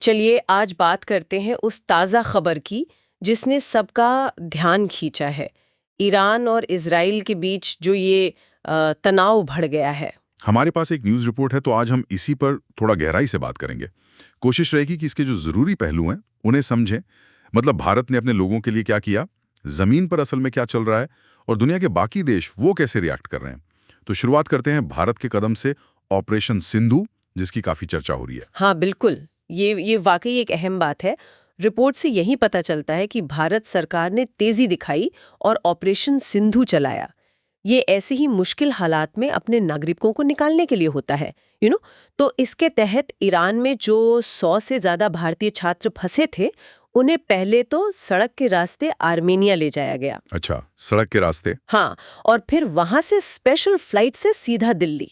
चलिए आज बात करते हैं उस ताज़ा खबर की जिसने सबका ध्यान खींचा है। ईरान और इजराइल के बीच जो ये तनाव बढ़ गया है। हमारे पास एक न्यूज़ रिपोर्ट है, तो आज हम इसी पर थोड़ा गहराई से बात करेंगे। कोशिश रहेगी कि इसके जो ज़रूरी पहलू हैं उन्हें समझें। मतलब भारत ने अपने लोगों के लिए क्या किया, ज़मीन पर असल में क्या चल रहा है और दुनिया के बाकी देश वो कैसे रिएक्ट कर रहे हैं। तो शुरुआत करते हैं भारत के कदम से, ऑपरेशन सिंधु, जिसकी काफ़ी चर्चा हो रही है। हाँ बिल्कुल, ये वाकई एक अहम बात है। रिपोर्ट से यही पता चलता है कि भारत सरकार ने तेजी दिखाई और ऑपरेशन सिंधु चलाया। ये ऐसे ही मुश्किल हालात में अपने नागरिकों को निकालने के लिए होता है, तो इसके तहत ईरान में जो 100 से ज्यादा भारतीय छात्र फंसे थे, उन्हें पहले तो सड़क के रास्ते आर्मेनिया ले जाया गया। अच्छा, सड़क के रास्ते। हाँ, और फिर वहां से स्पेशल फ्लाइट से सीधा दिल्ली।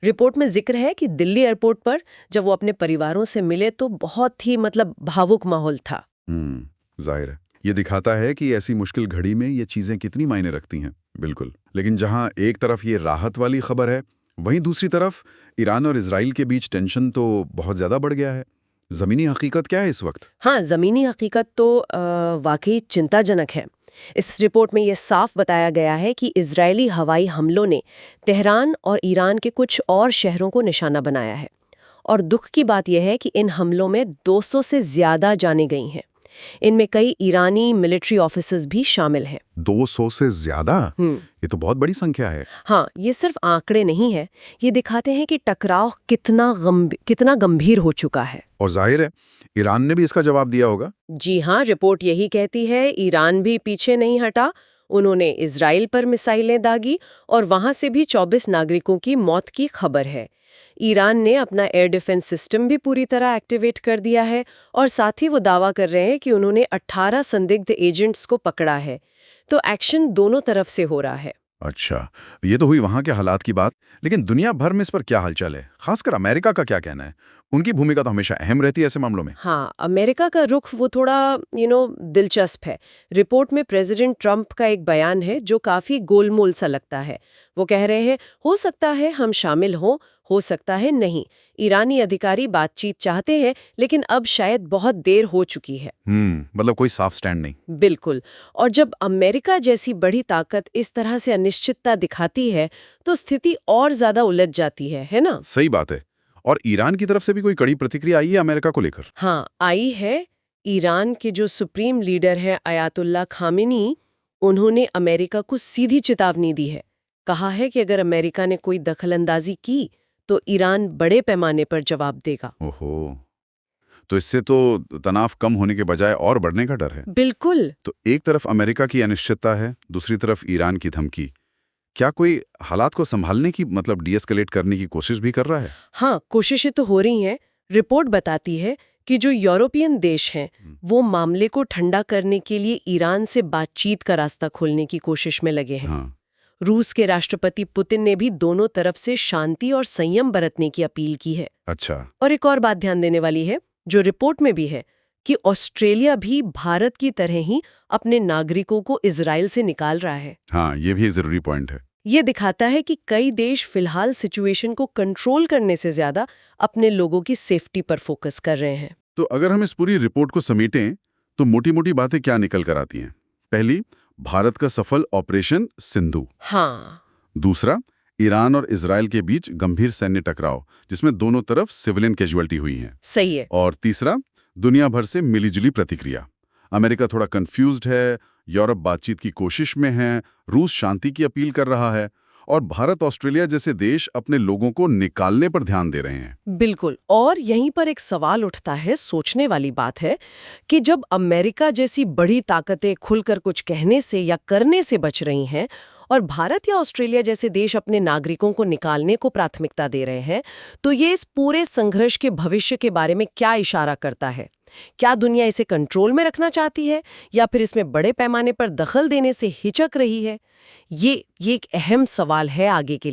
रिपोर्ट में जिक्र है कि दिल्ली एयरपोर्ट पर जब वो अपने परिवारों से मिले तो बहुत ही भावुक माहौल था। जाहिर है, ये दिखाता है कि ऐसी मुश्किल घड़ी में ये चीजें कितनी मायने रखती हैं। बिल्कुल। लेकिन जहां एक तरफ ये राहत वाली खबर है, वहीं दूसरी तरफ ईरान और इजराइल के बीच टेंशन तो बहुत ज्यादा बढ़ गया है। जमीनी हकीकत क्या है इस वक्त? हाँ, जमीनी हकीकत तो वाकई चिंताजनक है। इस रिपोर्ट में यह साफ बताया गया है कि इजरायली हवाई हमलों ने तेहरान और ईरान के कुछ और शहरों को निशाना बनाया है। और दुख की बात यह है कि इन हमलों में 200 से ज्यादा जानें गई हैं। इनमें कई ईरानी मिलिट्री ऑफिसर्स भी शामिल हैं। 200 से ज्यादा? ये तो बहुत बड़ी संख्या है। हाँ, ये सिर्फ आंकड़े नहीं है, ये दिखाते हैं कि टकराव कितना गंभीर हो चुका है। और जाहिर है ईरान ने भी इसका जवाब दिया होगा। जी हाँ, रिपोर्ट यही कहती है। ईरान भी पीछे नहीं हटा। उन्होंने इजराइल पर मिसाइलें दागी और वहां से भी 24 नागरिकों की मौत की खबर है। ईरान ने अपना एयर डिफेंस सिस्टम भी पूरी तरह एक्टिवेट कर दिया है और साथ ही वो दावा कर रहे हैं कि उन्होंने 18 संदिग्ध एजेंट्स को पकड़ा है। तो एक्शन दोनों तरफ से हो रहा है। अच्छा, ये तो हुई वहां के हालात की बात, लेकिन दुनिया भर में इस पर क्या हलचल है? खासकर अमेरिका का क्या कहना है? उनकी भूमिका तो हमेशा अहम रहती है ऐसे मामलों में। हाँ, अमेरिका का रुख वो थोड़ा दिलचस्प है। रिपोर्ट में प्रेसिडेंट ट्रंप का एक बयान है जो काफी गोलमोल सा लगता है। वो कह रहे हैं, हो सकता है हम शामिल हों, हो सकता है नहीं। ईरानी अधिकारी बातचीत चाहते हैं, लेकिन अब शायद बहुत देर हो चुकी है। मतलब कोई साफ स्टैंड नहीं। बिल्कुल। और जब अमेरिका जैसी बड़ी ताकत इस तरह से अनिश्चितता दिखाती है, तो स्थिति और ज्यादा उलझ जाती है ना? सही बात है। और ईरान की तरफ से भी कोई कड़ी प्रतिक्रिया आई है अमेरिका को लेकर? हाँ, आई है। ईरान के जो सुप्रीम लीडर है अयातुल्ला खामेनी, उन्होंने अमेरिका को सीधी चेतावनी दी है। कहा है कि अगर अमेरिका ने कोई दखलंदाजी की तो ईरान बड़े पैमाने पर जवाब देगा। ओहो, तो इससे तो तनाव कम होने के बजाय और बढ़ने का डर है। बिल्कुल। तो एक तरफ अमेरिका की अनिश्चितता है, दूसरी तरफ ईरान की धमकी। क्या कोई हालात को संभालने की, मतलब डीएस्केलेट करने की कोशिश भी कर रहा है? हाँ, कोशिशें तो हो रही हैं। रिपोर्ट बताती है कि जो यूरोपियन देश हैं, वो मामले को ठंडा करने के लिए ईरान से बातचीत का रास्ता खोलने की कोशिश में लगे हैं। हाँ। रूस के राष्ट्रपति पुतिन ने भी दोनों तरफ से शांति और संयम बरतने की अपील की है। अच्छा। और एक और बात ध्यान देने वाली है, जो रिपोर्ट में भी है, कि ऑस्ट्रेलिया भी भारत की तरह ही अपने नागरिकों को इजराइल से निकाल रहा है। हाँ, ये भी एक जरूरी पॉइंट है। ये दिखाता है कि कई देश फिलहाल सिचुएशन को कंट्रोल करने से ज्यादा अपने लोगों की सेफ्टी पर फोकस कर रहे हैं। तो अगर हम इस पूरी रिपोर्ट को समेटें, तो मोटी-मोटी बातें क्या निकल कर आती हैं? पहली, भारत का सफल ऑपरेशन सिंधु। हाँ। दूसरा, ईरान और इजराइल के बीच गंभीर सैन्य टकराव, जिसमें दोनों तरफ सिविलियन कैजुअल्टी हुई हैं। सही है। और तीसरा, दुनिया भर से मिलीजुली प्रतिक्रिया। अमेरिका थोड़ा कंफ्यूज्ड है, यूरोप बातचीत की कोशिश में है, रूस शांति की अपील कर रहा है, और भारत ऑस्ट्रेलिया जैसे देश अपने लोगों को निकालने पर ध्यान दे रहे हैं। बिल्कुल। और यहीं पर एक सवाल उठता है, सोचने वाली बात है, कि जब अमेरिका जैसी बड़ी ताकतें खुलकर कुछ कहने से या करने से बच रही हैं और भारत या ऑस्ट्रेलिया जैसे देश अपने नागरिकों को निकालने को प्राथमिकता दे रहे हैं, तो ये इस पूरे संघर्ष के भविष्य के बारे में क्या इशारा करता है? क्या दुनिया इसे कंट्रोल में रखना चाहती है या फिर इसमें बड़े पैमाने पर दखल देने से हिचक रही है? ये एक अहम सवाल है आगे के लिए।